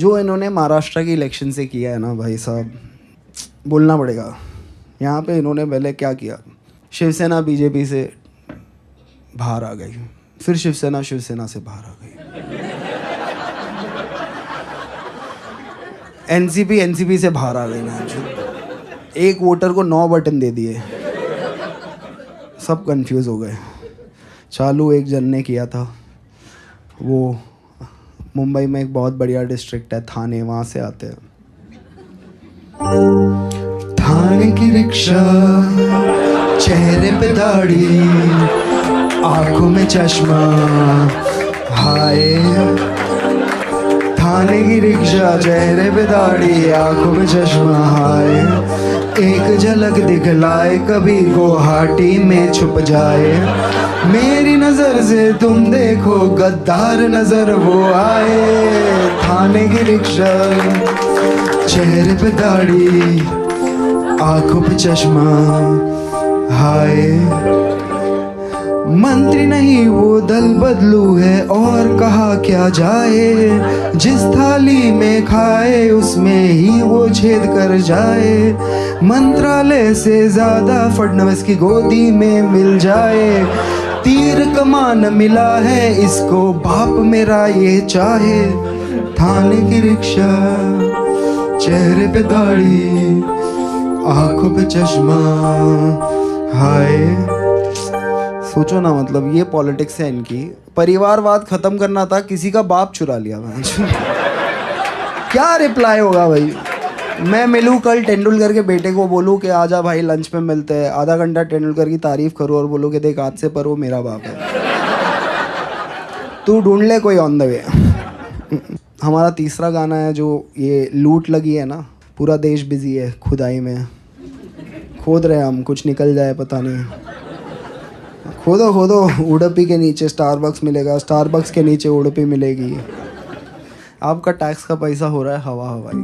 जो इन्होंने महाराष्ट्र की इलेक्शन से किया है ना भाई साहब, बोलना पड़ेगा। यहाँ पे इन्होंने पहले क्या किया, शिवसेना बीजेपी से बाहर आ गई, फिर शिवसेना से बाहर आ गई, एनसीपी से बाहर आ गई ना। एक वोटर को 9 बटन दे दिए, सब कंफ्यूज हो गए। चालू एक जन ने किया था, वो मुंबई में एक बहुत बढ़िया डिस्ट्रिक्ट है थाने, वहाँ से आते हैं। थाने की रिक्शा, चेहरे पे दाढ़ी, आंखों में चश्मा, हाय। थाने की रिक्शा, चेहरे पे दाढ़ी, आंखों में चश्मा, हाय। एक झलक दिखलाए कभी गुवाहाटी में छुप जाए, मेरी नजर से तुम देखो गद्दार नजर वो आए। थाने की रिक्शा, चेहरे पे दाढ़ी, आंखों पे चश्मा, हाय। मंत्री नहीं वो दल बदलू है, और कहा क्या जाए, जिस थाली में खाए उसमें ही वो छेद कर जाए। मंत्रालय से ज्यादा फडणवीस की गोदी में मिल जाए, तीर कमान मिला है इसको बाप मेरा ये चाहे। थाने की रिक्शा, चेहरे पे दाढ़ी, आंखों पे चश्मा, हाय। सोचो ना, मतलब ये पॉलिटिक्स है इनकी। परिवारवाद खत्म करना था, किसी का बाप चुरा लिया मैं। क्या रिप्लाई होगा भाई? मैं मिलूँ कल तेंदुलकर के बेटे को, बोलूँ कि आजा भाई लंच पे मिलते हैं, आधा घंटा तेंदुलकर की तारीफ करूँ और बोलूँ कि देख आज से पर वो मेरा बाप है, तू ढूंढ ले कोई ऑन द वे। हमारा तीसरा गाना है जो ये लूट लगी है ना, पूरा देश बिजी है खुदाई में, खोद रहे हम, कुछ निकल जाए पता नहीं। खोदो खोदो, उडुपी के नीचे स्टारबक्स मिलेगा, स्टारबक्स के नीचे उडुपी मिलेगी। आपका टैक्स का पैसा हो रहा है हवा हवाई।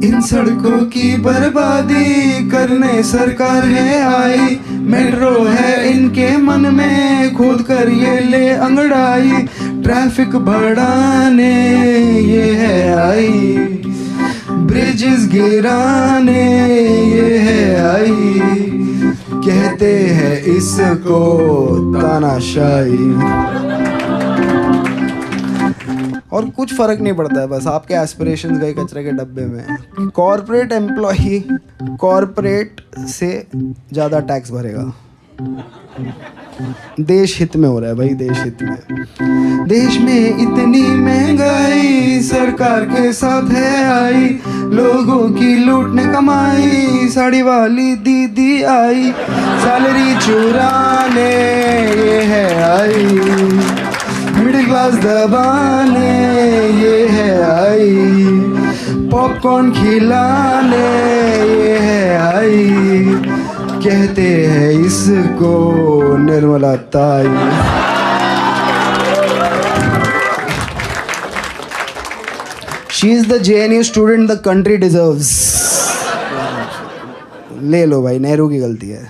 इन सड़कों की बर्बादी करने सरकार है आई, मेट्रो है इनके मन में, खोद कर ये ले अंगड़ाई, ट्रैफिक बढ़ाने ये है आई, ब्रिजेस गिराने ये है आई, कहते हैं इसको तानाशाही। और कुछ फर्क नहीं पड़ता है, बस आपके एस्पिरेशंस गए कचरे के डब्बे में। कॉर्पोरेट एम्प्लॉई कॉर्पोरेट से ज़्यादा टैक्स भरेगा। देश हित में हो रहा है भाई, देश हित में। देश में इतनी महंगाई सरकार के साथ है आई, लोगों की लूटने कमाई, साड़ी वाली दीदी आई, सैलरी चुराने ये है आई, मिडिल क्लास दबाने ये है आई, पॉपकॉर्न खिलाने ये है आई, कहते हैं इसको निर्मला ताई। She is the JNU student the country deserves. ले लो भाई, नेहरू की गलती है,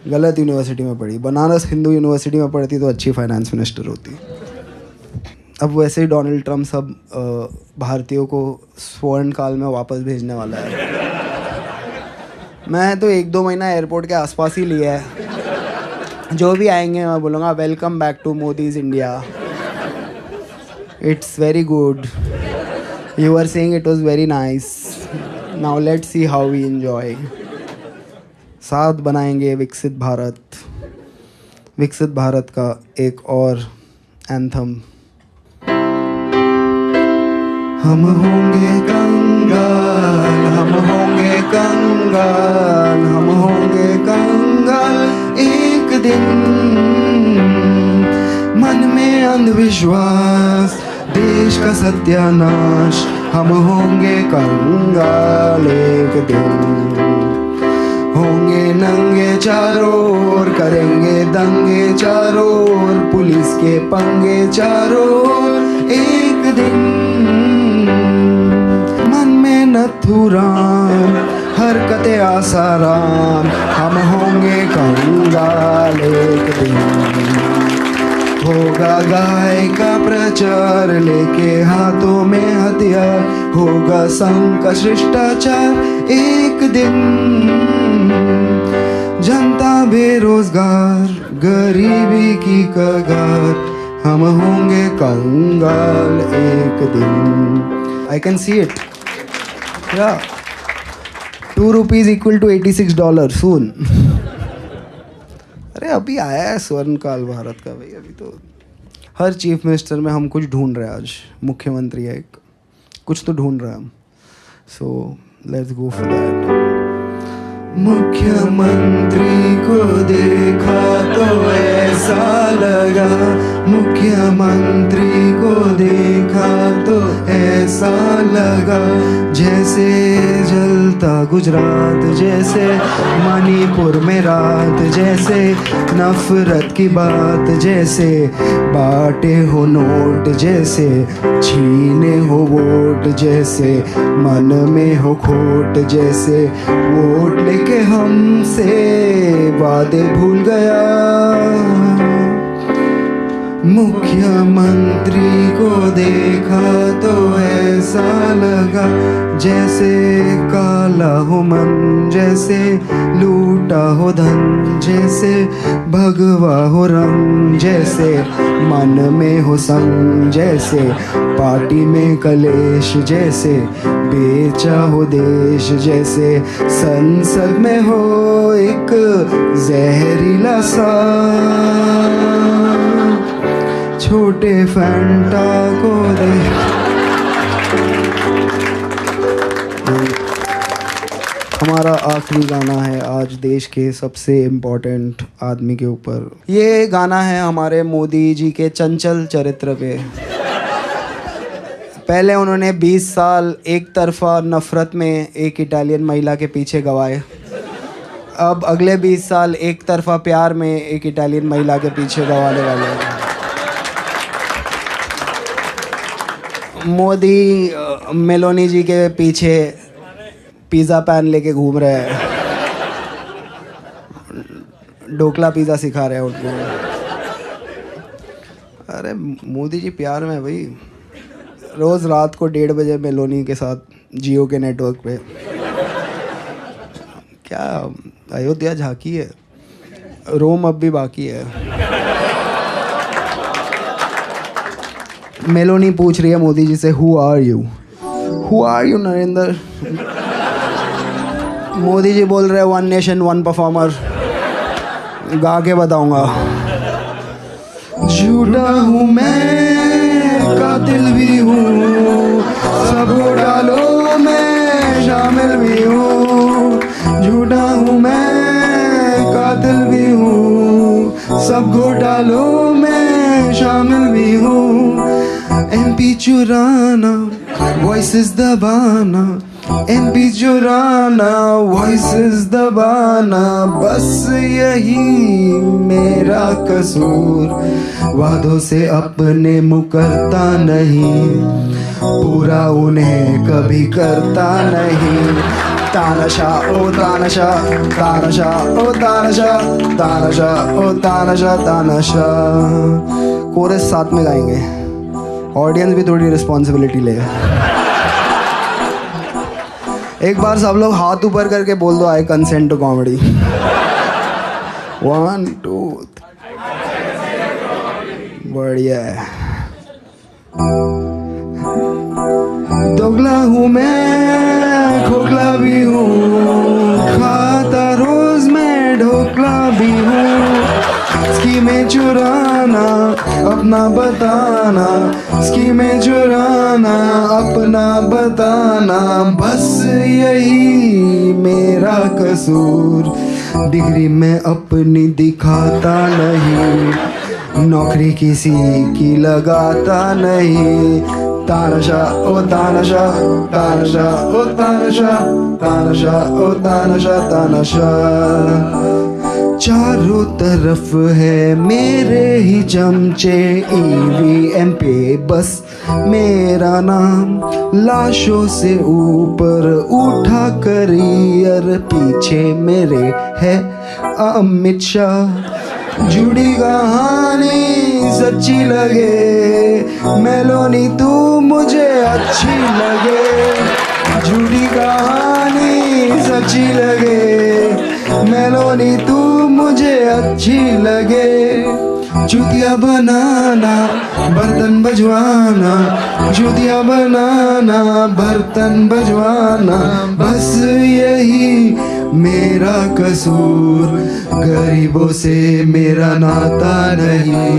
गलत यूनिवर्सिटी में पढ़ी। बनारस हिंदू यूनिवर्सिटी में पढ़ती तो अच्छी फाइनेंस मिनिस्टर होती। अब वैसे ही डोनाल्ड ट्रम्प सब भारतीयों को स्वर्ण काल में वापस भेजने वाला है। मैं तो 1-2 महीना एयरपोर्ट के आसपास ही लिया है। जो भी आएंगे मैं बोलूँगा welcome back to Modi's India, it's very good, you are saying it was very nice, now let's see how we enjoy. साथ बनाएंगे विकसित भारत। विकसित भारत का एक और एंथम। हम होंगे कंगाल, हम होंगे कंगाल, हम होंगे कंगाल एक दिन, मन में अंधविश्वास, देश का सत्यानाश, हम होंगे कंगाल एक दिन। होंगे नंगे चारों ओर, करेंगे दंगे चारों ओर, पुलिस के पंगे चारों ओर एक दिन, मन में नथुराम, हरकते आसाराम, हम होंगे कंगाल एक दिन। होगा गाय का प्रचार, लेके हाथों में हथियार, होगा संघ का शिष्टाचार एक दिन। जनता बेरोजगार, गरीबी की कगार, हम होंगे कंगाल एक दिन। I can see it. या 2 rupees equal to $86 soon। अरे अभी आया है स्वर्ण काल भारत का भाई। अभी तो हर चीफ मिनिस्टर में हम कुछ ढूंढ रहे हैं। आज मुख्यमंत्री है एक, कुछ तो ढूंढ रहे हैं हम। So let's go for that. मुख्यमंत्री को देखा तो ऐसा लगा, मुख्यमंत्री को देखा तो ऐसा लगा, जैसे जलता गुजरात, जैसे मणिपुर में रात, जैसे नफरत की बात, जैसे बांटे हो नोट, जैसे छीने हो वोट, जैसे मन में हो खोट, जैसे वोट लेके हमसे वादे भूल गया। मुख्यमंत्री को देखा तो ऐसा लगा, जैसे काला हो मन, जैसे लूटा हो धन, जैसे भगवा हो रंग, जैसे मन में हो संग, जैसे पार्टी में कलेश, जैसे बेचा हो देश, जैसे संसद में हो एक जहरीला सा छोटे फैंटा को दे। हमारा आखिरी गाना है आज देश के सबसे इम्पोर्टेंट आदमी के ऊपर। ये गाना है हमारे मोदी जी के चंचल चरित्र पे। पहले उन्होंने 20 साल एक तरफा नफरत में एक इटालियन महिला के पीछे गवाए। अब अगले 20 साल एक तरफा प्यार में एक इटालियन महिला के पीछे गवाने वाले हैं। मोदी मेलोनी जी के पीछे पिज़्ज़ा पैन लेके घूम रहे हैं, ढोकला पिज़्ज़ा सिखा रहे हैं उनको। अरे मोदी जी प्यार में भाई, रोज़ रात को 1:30 बजे मेलोनी के साथ जियो के नेटवर्क पे। क्या अयोध्या झांकी है, रोम अब भी बाकी है। मेलोनी पूछ रही है मोदी जी से, who are you Narendra? Modi ji बोल रहे हैं, 1 नेशन 1 परफॉर्मर, गा के बताऊंगा। झूठा हूँ मैं, कातिल भी हूँ, सबको डालो मैं शामिल भी हूँ। झूठा हूँ मैं, कातिल भी हूँ, सबको डालो मैं शामिल भी हूँ। MP चुराना, वॉइसेस दबाना, MP चुराना, वॉइसेस दबाना, बस यही मेरा कसूर। वादों से अपने मुकरता नहीं, पूरा उन्हें कभी करता नहीं। तानाशाह ओ तानाशाह, तानाशाह ओ तानाशाह, तानाशाह ओ तानाशाह, तानाशाह। कोरस साथ में गाएंगे, ऑडियंस भी थोड़ी रिस्पॉन्सिबिलिटी ले। एक बार सब लोग हाथ ऊपर करके बोल दो, आई कंसेंट टू कॉमेडी। 1 2 बढ़िया है। दोगला हूँ मैं, खोखला भी हूँ, खाता रोज मैं ढोकला भी हूँ। स्कीमें चुराना, अपना बताना, स्कीमें चुराना, अपना बताना, बस यही मेरा कसूर। डिग्री में अपनी दिखाता नहीं, नौकरी किसी की लगाता नहीं। तानाशाह ओ तानाशाह, तानाशाह ओ तानाशाह, तानाशाह ओ तानाशाह, तानाशाह। चारों तरफ है मेरे ही चमचे, EVM पे बस मेरा नाम। लाशों से ऊपर उठा करियर, पीछे मेरे है अमित शाह। झूठी कहानी सच्ची लगे, मेलोनी तू मुझे अच्छी लगे। झूठी कहानी सच्ची लगे, मेलोनी तू मुझे अच्छी लगे। चुतिया बनाना बर्तन बजवाना, चुतिया बनाना बर्तन बजवाना, बस यही मेरा कसूर, गरीबों से मेरा नाता नहीं,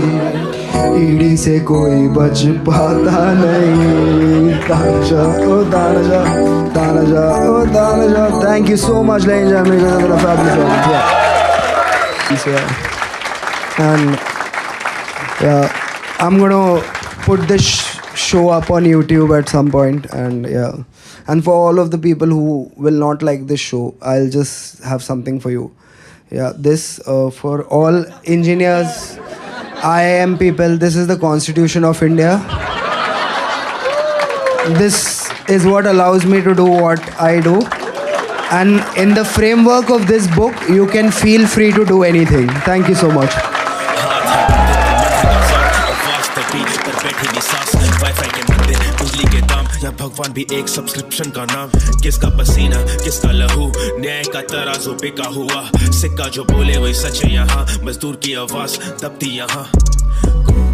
ईड़ी से कोई बच पाता नहीं। तानाजा ओ तानाजा, तानाजा ओ तानाजा। Thank you so much, ladies and gentlemen, for the fabulous performance. And yeah, I'm gonna put this show up on YouTube at some point, and yeah. And for all of the people who will not like this show, I'll just have something for you. Yeah, this for all engineers, IIM people, this is the Constitution of India. This is what allows me to do what I do. And in the framework of this book, you can feel free to do anything. Thank you so much. भगवान भी एक subscription का नाम, किसका पसीना किसका लहू, न्याय का तराजू बिका हुआ, सिक्का जो बोले वही सच है यहाँ, मजदूर की आवाज दबती यहाँ।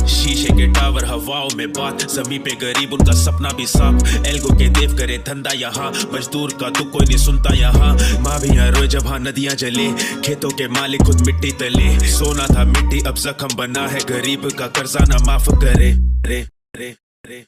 शीशे के टावर हवाओं में बात, जमीन पे गरीब उनका सपना भी साफ, एल्गो के देव करे धंधा यहाँ, मजदूर का तो कोई नहीं सुनता यहाँ। माँ भी यहाँ रोए जब हाँ नदियाँ जले, खेतों के मालिक खुद मिट्टी तले, सोना था मिट्टी अब जख्म बना है, गरीब का कर्जा ना माफ करे रे रे रे।